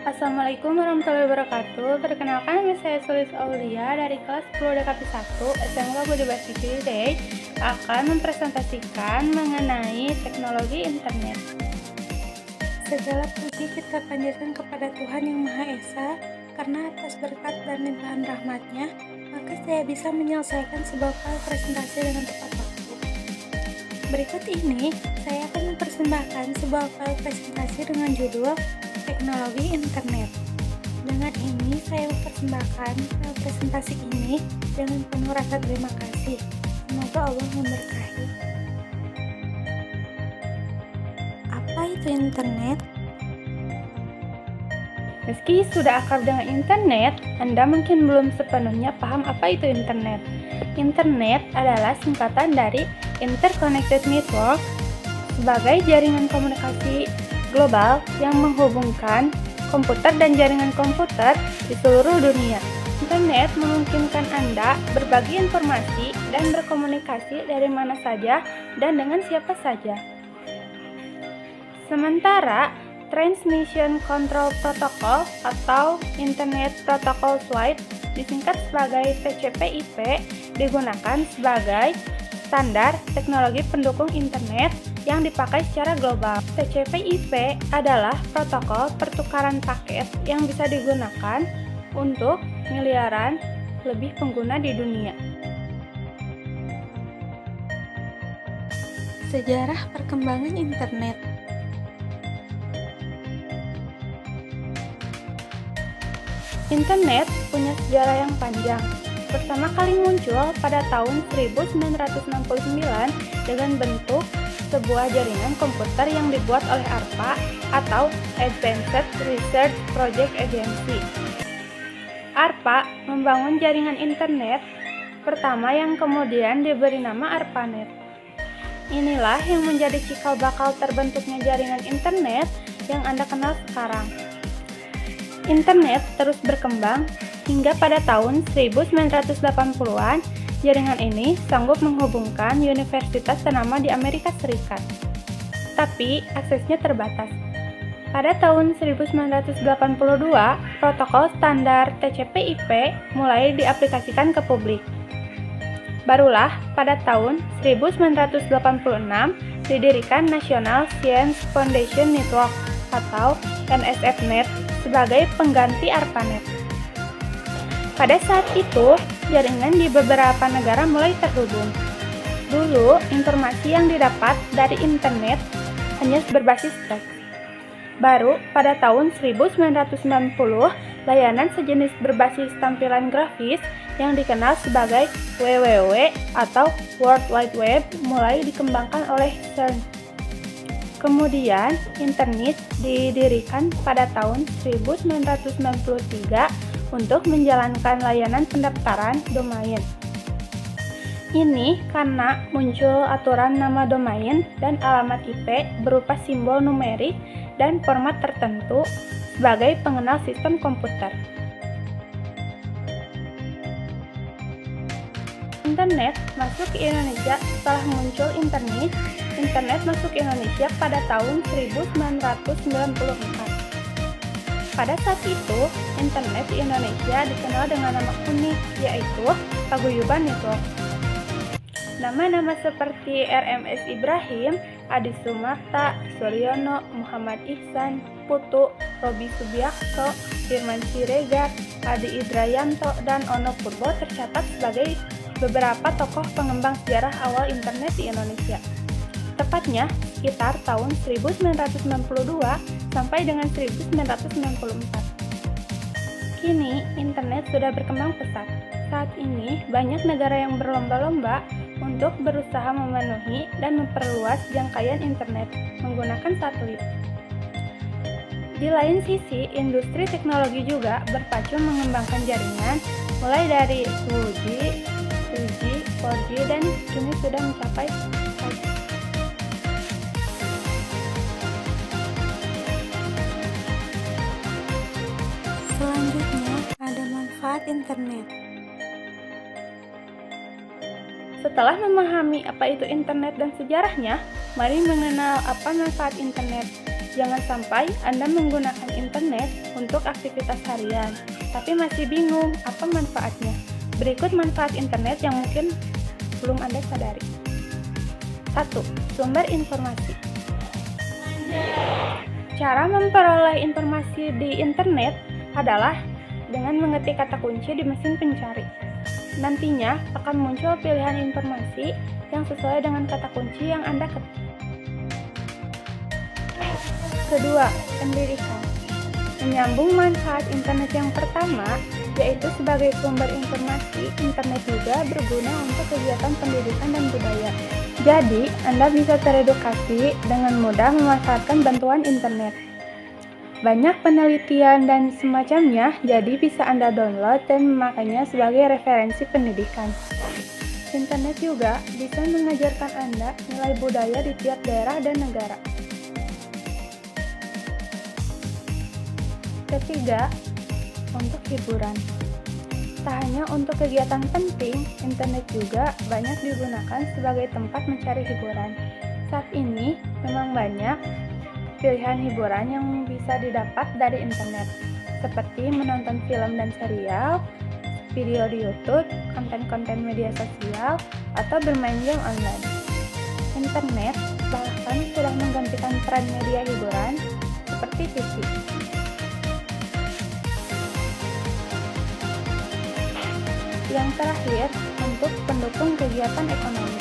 Assalamualaikum warahmatullahi wabarakatuh. Perkenalkan, nama saya Sulis Aulia dari kelas 10 DKP 1 SMK Budi Bakti Ciwidey akan mempresentasikan mengenai teknologi internet. Segala puji kita panjatkan kepada Tuhan Yang Maha Esa, karena atas berkat dan limpahan rahmat-Nya, maka saya bisa menyelesaikan sebuah file presentasi dengan tepat waktu. Berikut ini, saya akan mempersembahkan sebuah file presentasi dengan judul Teknologi Internet. Dengan ini, saya mempersembahkan file presentasi ini dengan penuh rasa terima kasih. Semoga Allah memberkahi. Apa itu internet? Meski sudah akrab dengan internet, Anda mungkin belum sepenuhnya paham apa itu internet. Internet adalah singkatan dari Interconnected Network sebagai jaringan komunikasi global yang menghubungkan komputer dan jaringan komputer di seluruh dunia. Internet memungkinkan Anda berbagi informasi dan berkomunikasi dari mana saja dan dengan siapa saja. Sementara Transmission Control Protocol atau Internet Protocol Suite disingkat sebagai TCP/IP digunakan sebagai standar teknologi pendukung internet yang dipakai secara global. TCP/IP adalah protokol pertukaran paket yang bisa digunakan untuk miliaran lebih pengguna di dunia. Sejarah perkembangan internet. Internet punya sejarah yang panjang. Pertama kali muncul pada tahun 1969 dengan bentuk sebuah jaringan komputer yang dibuat oleh ARPA atau Advanced Research Project Agency. ARPA membangun jaringan internet pertama yang kemudian diberi nama ARPANET. Inilah yang menjadi cikal bakal terbentuknya jaringan internet yang Anda kenal sekarang. Internet terus berkembang hingga pada tahun 1980-an, jaringan ini sanggup menghubungkan universitas ternama di Amerika Serikat. Tapi, aksesnya terbatas. Pada tahun 1982, protokol standar TCP/IP mulai diaplikasikan ke publik. Barulah pada tahun 1986 didirikan National Science Foundation Network atau NSF-Net sebagai pengganti ARPANET. Pada saat itu, jaringan di beberapa negara mulai terhubung. Dulu, informasi yang didapat dari internet hanya berbasis teks. Baru pada tahun 1990, layanan sejenis berbasis tampilan grafis yang dikenal sebagai WWW atau World Wide Web mulai dikembangkan oleh CERN. Kemudian, internet didirikan pada tahun 1993 untuk menjalankan layanan pendaftaran domain. Ini karena muncul aturan nama domain dan alamat IP berupa simbol numerik dan format tertentu sebagai pengenal sistem komputer. Internet masuk ke Indonesia setelah muncul internet. Internet masuk ke Indonesia pada tahun 1994. Pada saat itu, internet di Indonesia dikenal dengan nama unik, yaitu Paguyuban Network. Nama-nama seperti RMS Ibrahim, Adi Sumarta, Suryono, Muhammad Ihsan, Putu, Robi Subiakto, Firman Siregar, Adi Idrayanto, dan Ono Purbo tercatat sebagai beberapa tokoh pengembang sejarah awal internet di Indonesia. Tepatnya sekitar tahun 1992 sampai dengan 1994. Kini, internet sudah berkembang pesat. Saat ini, banyak negara yang berlomba-lomba untuk berusaha memenuhi dan memperluas jangkauan internet menggunakan satelit. Di lain sisi, industri teknologi juga berpacu mengembangkan jaringan mulai dari 2G, 3G, 4G, dan kini sudah mencapai 5G. Selanjutnya, ada manfaat internet. Setelah memahami apa itu internet dan sejarahnya, mari mengenal apa manfaat internet. Jangan sampai Anda menggunakan internet untuk aktivitas harian, tapi masih bingung apa manfaatnya. Berikut manfaat internet yang mungkin belum Anda sadari. 1. Sumber informasi. Cara memperoleh informasi di internet adalah dengan mengetik kata kunci di mesin pencari. Nantinya akan muncul pilihan informasi yang sesuai dengan kata kunci yang Anda ketik. Kedua, pendidikan. Menyambung manfaat internet yang pertama, yaitu sebagai sumber informasi, internet juga berguna untuk kegiatan pendidikan dan budaya. Jadi, Anda bisa teredukasi dengan mudah memanfaatkan bantuan internet. Banyak penelitian dan semacamnya, jadi bisa Anda download dan memakainya sebagai referensi pendidikan. Internet juga bisa mengajarkan Anda nilai budaya di tiap daerah dan negara. Ketiga, untuk hiburan. Tak hanya untuk kegiatan penting, internet juga banyak digunakan sebagai tempat mencari hiburan. Saat ini memang banyak pilihan hiburan yang bisa didapat dari internet, seperti menonton film dan serial, video di YouTube, konten-konten media sosial, atau bermain game online. Internet bahkan sudah menggantikan peran media hiburan seperti TV. Yang terakhir, untuk pendukung kegiatan ekonomi.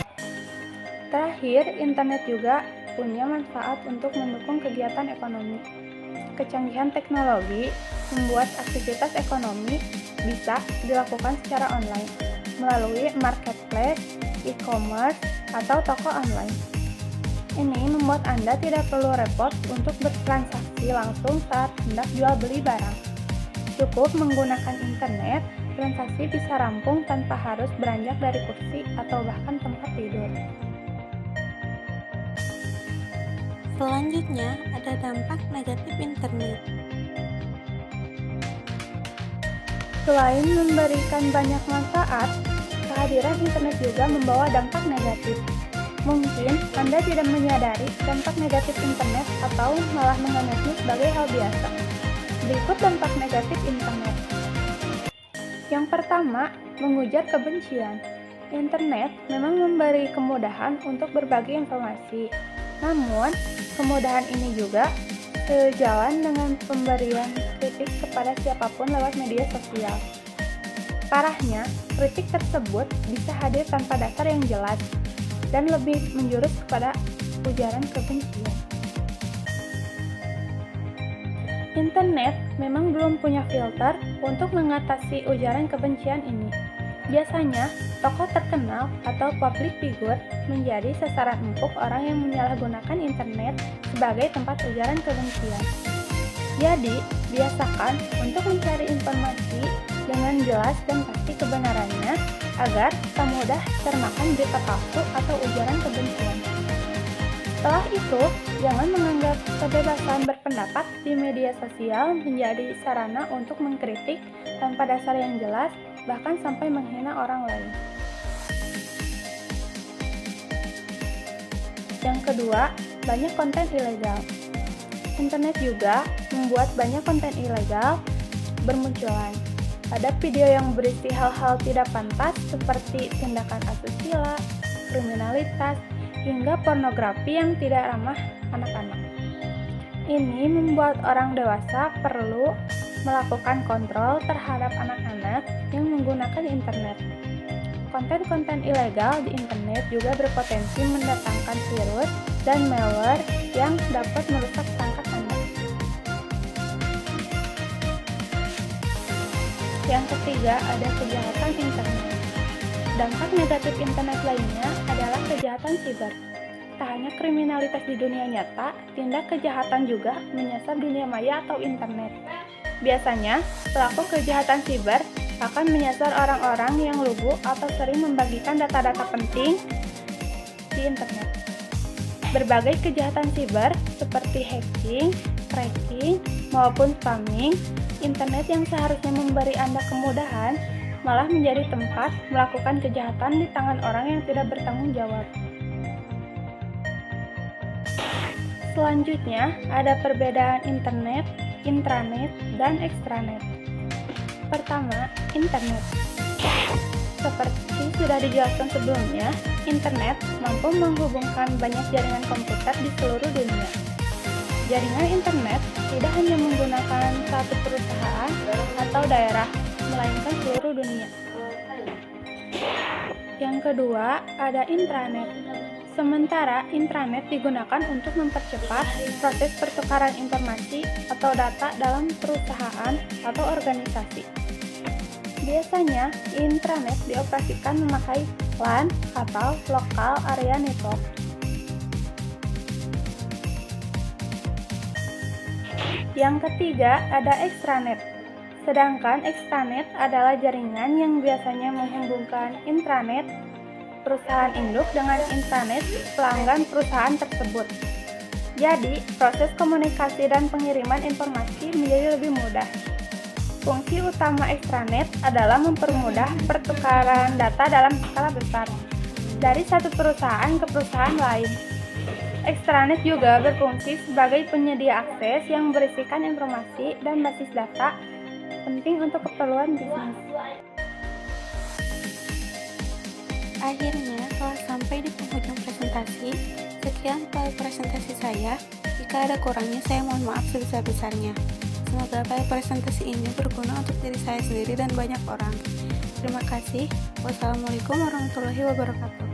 Terakhir, internet juga punya manfaat untuk mendukung kegiatan ekonomi. Kecanggihan teknologi membuat aktivitas ekonomi bisa dilakukan secara online melalui marketplace, e-commerce, atau toko online. Ini membuat Anda tidak perlu repot untuk bertransaksi langsung saat hendak jual beli barang. Cukup menggunakan internet, transaksi bisa rampung tanpa harus beranjak dari kursi atau bahkan tempat tidur. Selanjutnya, ada dampak negatif internet. Selain memberikan banyak manfaat, kehadiran internet juga membawa dampak negatif. Mungkin Anda tidak menyadari dampak negatif internet atau malah menganggapnya sebagai hal biasa. Berikut dampak negatif internet. Yang pertama, mengujar kebencian. Internet memang memberi kemudahan untuk berbagi informasi. Namun, kemudahan ini juga sejalan dengan pemberian kritik kepada siapapun lewat media sosial. Parahnya, kritik tersebut bisa hadir tanpa dasar yang jelas dan lebih menjurus kepada ujaran kebencian. Internet memang belum punya filter untuk mengatasi ujaran kebencian ini. Biasanya, tokoh terkenal atau public figure menjadi sasaran empuk orang yang menyalahgunakan internet sebagai tempat ujaran kebencian. Jadi, biasakan untuk mencari informasi dengan jelas dan pasti kebenarannya agar tak mudah termakan berita palsu atau ujaran kebencian. Setelah itu, jangan menganggap kebebasan berpendapat di media sosial menjadi sarana untuk mengkritik tanpa dasar yang jelas, bahkan sampai menghina orang lain. Yang kedua, banyak konten ilegal. Internet juga membuat banyak konten ilegal bermunculan. Ada video yang berisi hal-hal tidak pantas seperti tindakan asusila, kriminalitas, hingga pornografi yang tidak ramah anak-anak. Ini membuat orang dewasa perlu melakukan kontrol terhadap anak-anak yang menggunakan internet. Konten-konten ilegal di internet juga berpotensi mendatangkan virus dan malware yang dapat merusak perangkat Anda. Yang ketiga, ada kejahatan internet. Dampak negatif internet lainnya adalah kejahatan siber. Tak hanya kriminalitas di dunia nyata, tindak kejahatan juga menyasar dunia maya atau internet. Biasanya, pelaku kejahatan siber akan menyasar orang-orang yang lugu atau sering membagikan data-data penting di internet. Berbagai kejahatan siber seperti hacking, tracking, maupun spamming, internet yang seharusnya memberi Anda kemudahan malah menjadi tempat melakukan kejahatan di tangan orang yang tidak bertanggung jawab. Selanjutnya, ada perbedaan internet, intranet, dan ekstranet. Pertama, internet. Seperti sudah dijelaskan sebelumnya, internet mampu menghubungkan banyak jaringan komputer di seluruh dunia. Jaringan internet tidak hanya menggunakan satu perusahaan atau daerah, melainkan seluruh dunia. Yang kedua, ada intranet. Sementara intranet digunakan untuk mempercepat proses pertukaran informasi atau data dalam perusahaan atau organisasi. Biasanya, intranet dioperasikan memakai LAN atau Local Area Network. Yang ketiga, ada extranet. Sedangkan extranet adalah jaringan yang biasanya menghubungkan intranet perusahaan induk dengan intranet pelanggan perusahaan tersebut. Jadi, proses komunikasi dan pengiriman informasi menjadi lebih mudah. Fungsi utama extranet adalah mempermudah pertukaran data dalam skala besar dari satu perusahaan ke perusahaan lain. Extranet juga berfungsi sebagai penyedia akses yang berisikan informasi dan basis data penting untuk keperluan bisnis. Akhirnya telah sampai di penghujung presentasi. Sekian file presentasi saya. Jika ada kurangnya, saya mohon maaf sebesar-besarnya. Semoga file presentasi ini berguna untuk diri saya sendiri dan banyak orang. Terima kasih. Wassalamualaikum warahmatullahi wabarakatuh.